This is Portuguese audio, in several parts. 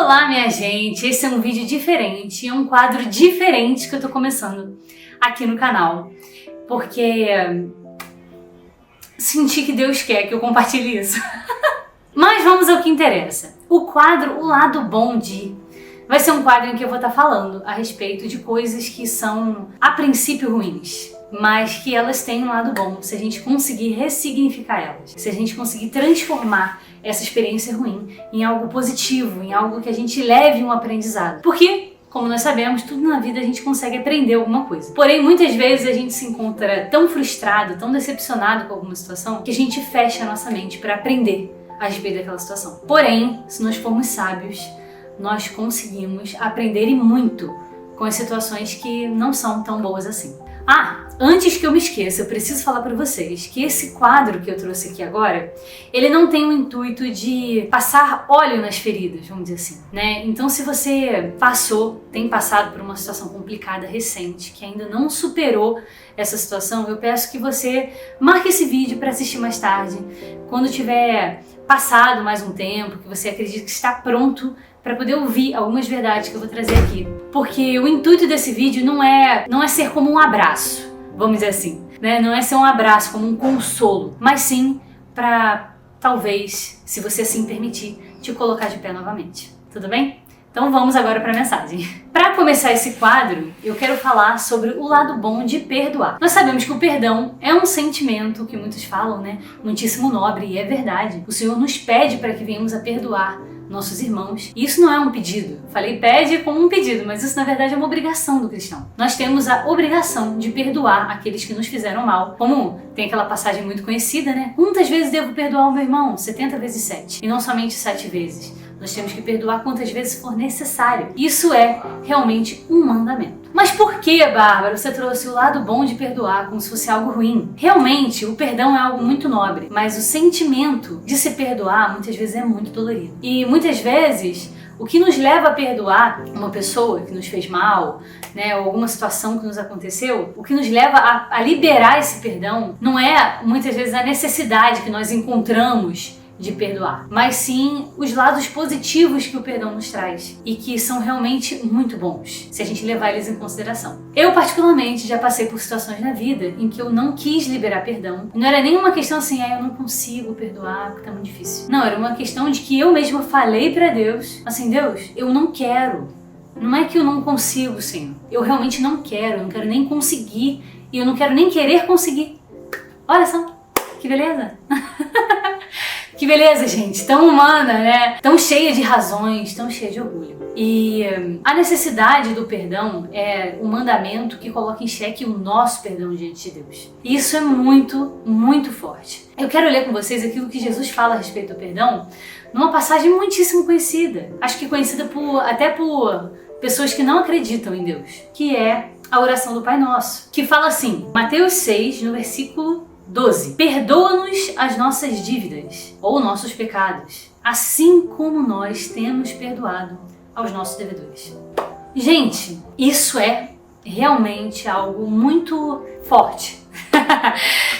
Olá, minha gente! Esse é um vídeo diferente, é um quadro diferente que eu tô começando aqui no canal, porque senti que Deus quer que eu compartilhe isso. Mas vamos ao que interessa. O quadro O Lado Bom de vai ser um quadro em que eu vou estar falando a respeito de coisas que são, a princípio, ruins, mas que elas têm um lado bom, se a gente conseguir ressignificar elas, se a gente conseguir transformar essa experiência ruim em algo positivo, em algo que a gente leve um aprendizado. Porque, como nós sabemos, tudo na vida a gente consegue aprender alguma coisa. Porém, muitas vezes a gente se encontra tão frustrado, tão decepcionado com alguma situação, que a gente fecha a nossa mente para aprender a respeito daquela situação. Porém, se nós formos sábios, nós conseguimos aprender e muito com as situações que não são tão boas assim. Antes que eu me esqueça, eu preciso falar para vocês que esse quadro que eu trouxe aqui agora, ele não tem o intuito de passar óleo nas feridas, vamos dizer assim, né? Então, se você tem passado por uma situação complicada recente, que ainda não superou essa situação, eu peço que você marque esse vídeo para assistir mais tarde, quando tiver passado mais um tempo, que você acredita que está pronto para poder ouvir algumas verdades que eu vou trazer aqui. Porque o intuito desse vídeo não é ser como um abraço, vamos dizer assim, né? Não é ser um abraço como um consolo, mas sim para, talvez, se você assim permitir, te colocar de pé novamente. Tudo bem? Então vamos agora para a mensagem. Para começar esse quadro, eu quero falar sobre o lado bom de perdoar. Nós sabemos que o perdão é um sentimento que muitos falam, né? Muitíssimo nobre, e é verdade. O Senhor nos pede para que venhamos a perdoar nossos irmãos. E isso não é um pedido. Falei pede como um pedido, mas isso na verdade é uma obrigação do cristão. Nós temos a obrigação de perdoar aqueles que nos fizeram mal. Como tem aquela passagem muito conhecida, né? Quantas vezes devo perdoar o meu irmão? 70 vezes 7. E não somente 7 vezes. Nós temos que perdoar quantas vezes for necessário. Isso é realmente um mandamento. Mas por que, Bárbara, você trouxe o lado bom de perdoar como se fosse algo ruim? Realmente, o perdão é algo muito nobre, mas o sentimento de se perdoar muitas vezes é muito dolorido. E muitas vezes, o que nos leva a perdoar uma pessoa que nos fez mal, né, ou alguma situação que nos aconteceu, o que nos leva a liberar esse perdão não é muitas vezes a necessidade que nós encontramos de perdoar, mas sim os lados positivos que o perdão nos traz e que são realmente muito bons, se a gente levar eles em consideração. Eu particularmente já passei por situações na vida em que eu não quis liberar perdão. Não era nenhuma questão assim, eu não consigo perdoar porque tá muito difícil. Não, era uma questão de que eu mesma falei pra Deus, assim, Deus, eu não quero. Não é que eu não consigo, Senhor. Eu realmente não quero nem conseguir e eu não quero nem querer conseguir. Olha só, que beleza! Que beleza, gente, tão humana, né? Tão cheia de razões, tão cheia de orgulho. E a necessidade do perdão é um mandamento que coloca em xeque o nosso perdão diante de Deus. E isso é muito, muito forte. Eu quero ler com vocês aquilo que Jesus fala a respeito do perdão numa passagem muitíssimo conhecida. Acho que conhecida até por pessoas que não acreditam em Deus, que é a oração do Pai Nosso, que fala assim, Mateus 6, no versículo 12. Perdoa-nos as nossas dívidas ou nossos pecados, assim como nós temos perdoado aos nossos devedores. Gente, isso é realmente algo muito forte.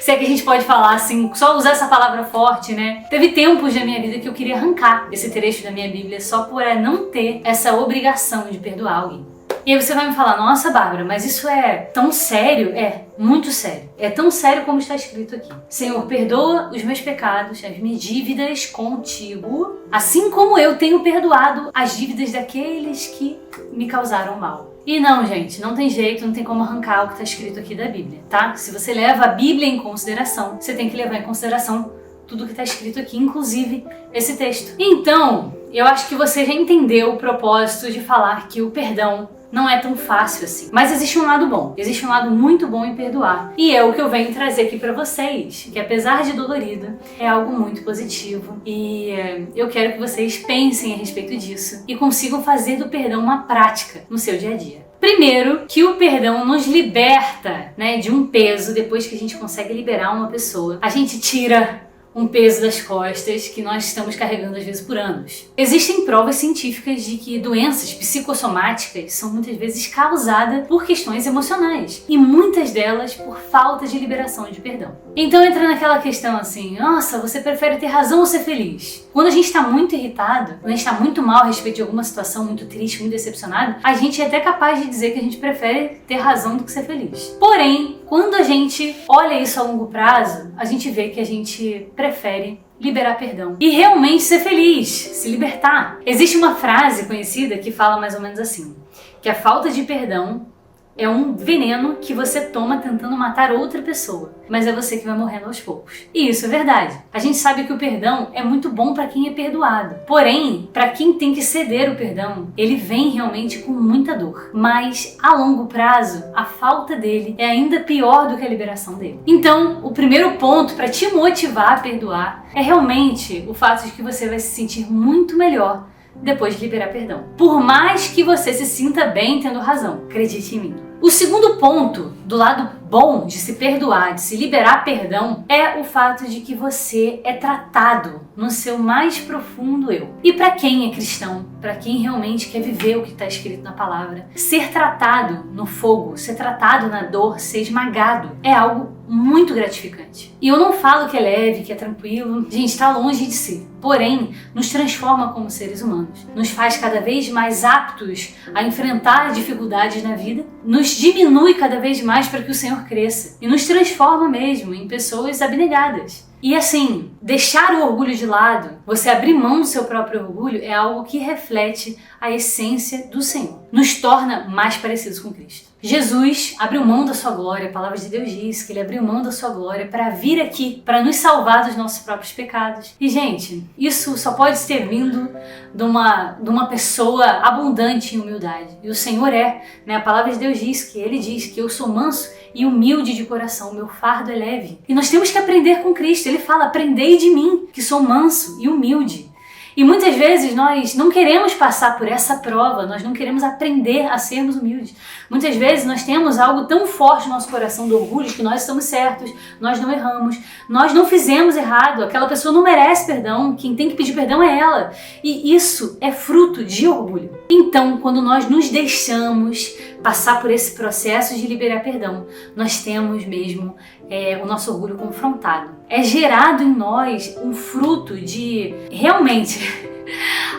Se é que a gente pode falar assim, só usar essa palavra forte, né? Teve tempos da minha vida que eu queria arrancar esse trecho da minha Bíblia só por não ter essa obrigação de perdoar alguém. E aí você vai me falar, nossa, Bárbara, mas isso é tão sério? É, muito sério. É tão sério como está escrito aqui. Senhor, perdoa os meus pecados, as minhas dívidas contigo, assim como eu tenho perdoado as dívidas daqueles que me causaram mal. E não, gente, não tem jeito, não tem como arrancar o que está escrito aqui da Bíblia, tá? Se você leva a Bíblia em consideração, você tem que levar em consideração tudo que está escrito aqui, inclusive esse texto. Então, eu acho que você já entendeu o propósito de falar que o perdão não é tão fácil assim. Mas existe um lado bom. Existe um lado muito bom em perdoar. E é o que eu venho trazer aqui pra vocês. Que apesar de dolorido, é algo muito positivo. E eu quero que vocês pensem a respeito disso. E consigam fazer do perdão uma prática no seu dia a dia. Primeiro, que o perdão nos liberta, né, de um peso. Depois que a gente consegue liberar uma pessoa, a gente tira um peso das costas que nós estamos carregando às vezes por anos. Existem provas científicas de que doenças psicossomáticas são muitas vezes causadas por questões emocionais e muitas delas por falta de liberação de perdão. Então entra naquela questão assim, nossa, você prefere ter razão ou ser feliz? Quando a gente está muito irritado, quando a gente está muito mal a respeito de alguma situação, muito triste, muito decepcionado, a gente é até capaz de dizer que a gente prefere ter razão do que ser feliz. Porém, quando a gente olha isso a longo prazo, a gente vê que a gente prefere liberar perdão e realmente ser feliz, se libertar. Existe uma frase conhecida que fala mais ou menos assim, que a falta de perdão é um veneno que você toma tentando matar outra pessoa, mas é você que vai morrendo aos poucos. E isso é verdade. A gente sabe que o perdão é muito bom para quem é perdoado. Porém, para quem tem que ceder o perdão, ele vem realmente com muita dor. Mas, a longo prazo, a falta dele é ainda pior do que a liberação dele. Então, o primeiro ponto para te motivar a perdoar é realmente o fato de que você vai se sentir muito melhor depois de liberar perdão. Por mais que você se sinta bem tendo razão, acredite em mim. O segundo ponto do lado bom de se perdoar, de se liberar perdão, é o fato de que você é tratado no seu mais profundo eu. E para quem é cristão, para quem realmente quer viver o que está escrito na palavra, ser tratado no fogo, ser tratado na dor, ser esmagado, é algo muito gratificante. E eu não falo que é leve, que é tranquilo, gente, está longe de ser. Porém, nos transforma como seres humanos, nos faz cada vez mais aptos a enfrentar dificuldades na vida, nos diminui cada vez mais para que o Senhor cresça e nos transforma mesmo em pessoas abnegadas. E assim, deixar o orgulho de lado, você abrir mão do seu próprio orgulho, é algo que reflete a essência do Senhor. Nos torna mais parecidos com Cristo. Jesus abriu mão da sua glória, a palavra de Deus diz que ele abriu mão da sua glória para vir aqui, para nos salvar dos nossos próprios pecados. E gente, isso só pode ter vindo de uma pessoa abundante em humildade. E o Senhor é, né? A palavra de Deus diz que eu sou manso e humilde de coração, meu fardo é leve. E nós temos que aprender com Cristo. Ele fala, aprendei de mim, que sou manso e humilde. E muitas vezes nós não queremos passar por essa prova, nós não queremos aprender a sermos humildes. Muitas vezes nós temos algo tão forte no nosso coração do orgulho que nós estamos certos, nós não erramos, nós não fizemos errado, aquela pessoa não merece perdão, quem tem que pedir perdão é ela. E isso é fruto de orgulho. Então, quando nós nos deixamos passar por esse processo de liberar perdão, nós temos mesmo o nosso orgulho confrontado. É gerado em nós um fruto de realmente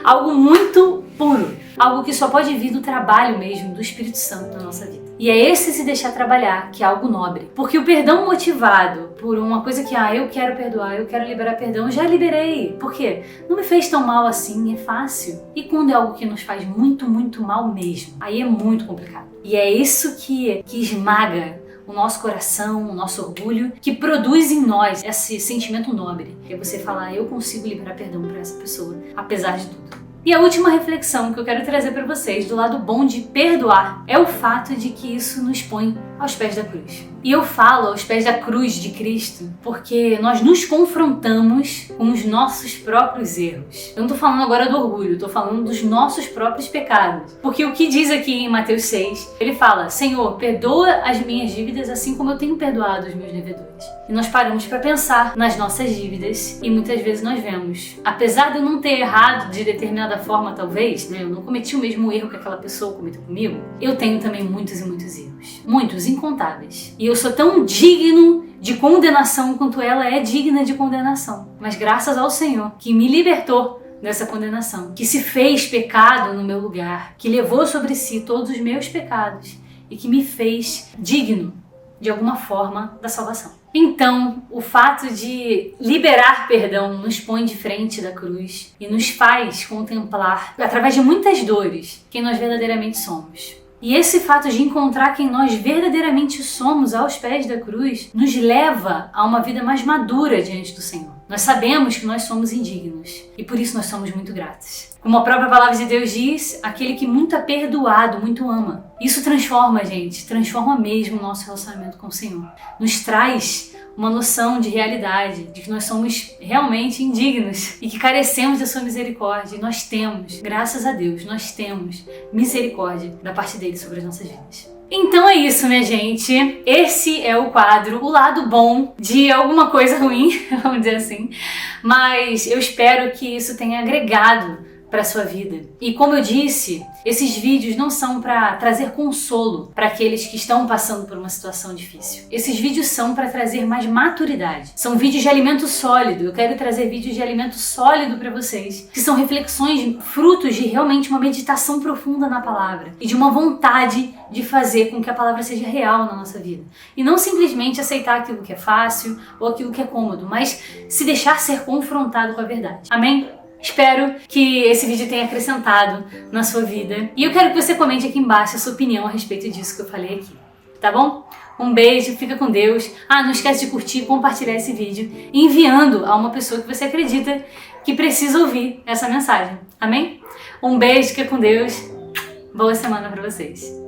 algo muito puro, algo que só pode vir do trabalho mesmo do Espírito Santo na nossa vida. E é esse se deixar trabalhar que é algo nobre. Porque o perdão motivado por uma coisa que, eu quero perdoar, eu quero liberar perdão, já liberei. Por quê? Não me fez tão mal assim, é fácil. E quando é algo que nos faz muito, muito mal mesmo, aí é muito complicado. E é isso que esmaga o nosso coração, o nosso orgulho, que produz em nós esse sentimento nobre. É você falar, eu consigo liberar perdão para essa pessoa, apesar de tudo. E a última reflexão que eu quero trazer para vocês do lado bom de perdoar é o fato de que isso nos põe aos pés da cruz. E eu falo aos pés da cruz de Cristo porque nós nos confrontamos com os nossos próprios erros. Eu não tô falando agora do orgulho, tô falando dos nossos próprios pecados. Porque o que diz aqui em Mateus 6, ele fala, Senhor, perdoa as minhas dívidas assim como eu tenho perdoado os meus devedores. E nós paramos para pensar nas nossas dívidas e muitas vezes nós vemos, apesar de eu não ter errado de determinada forma talvez, né, eu não cometi o mesmo erro que aquela pessoa cometeu comigo, eu tenho também muitos e muitos erros. Muitos, incontáveis. E eu sou tão digno de condenação quanto ela é digna de condenação. Mas graças ao Senhor que me libertou dessa condenação, que se fez pecado no meu lugar, que levou sobre si todos os meus pecados e que me fez digno de alguma forma da salvação. Então, o fato de liberar perdão nos põe de frente da cruz e nos faz contemplar, através de muitas dores, quem nós verdadeiramente somos. E esse fato de encontrar quem nós verdadeiramente somos aos pés da cruz nos leva a uma vida mais madura diante do Senhor. Nós sabemos que nós somos indignos e por isso nós somos muito gratos. Como a própria palavra de Deus diz, aquele que muito é perdoado, muito ama. Isso transforma, gente, transforma mesmo o nosso relacionamento com o Senhor. Nos traz uma noção de realidade, de que nós somos realmente indignos e que carecemos da sua misericórdia. E nós temos, graças a Deus, nós temos misericórdia da parte dele sobre as nossas vidas. Então é isso, minha gente. Esse é o quadro, o lado bom de alguma coisa ruim, vamos dizer assim. Mas eu espero que isso tenha agregado para sua vida. E como eu disse, esses vídeos não são para trazer consolo para aqueles que estão passando por uma situação difícil. Esses vídeos são para trazer mais maturidade. São vídeos de alimento sólido. Eu quero trazer vídeos de alimento sólido para vocês, que são reflexões frutos de realmente uma meditação profunda na palavra e de uma vontade de fazer com que a palavra seja real na nossa vida. E não simplesmente aceitar aquilo que é fácil ou aquilo que é cômodo, mas se deixar ser confrontado com a verdade. Amém? Espero que esse vídeo tenha acrescentado na sua vida. E eu quero que você comente aqui embaixo a sua opinião a respeito disso que eu falei aqui. Tá bom? Um beijo, fica com Deus. Não esquece de curtir e compartilhar esse vídeo, enviando a uma pessoa que você acredita que precisa ouvir essa mensagem. Amém? Um beijo, fica com Deus. Boa semana pra vocês.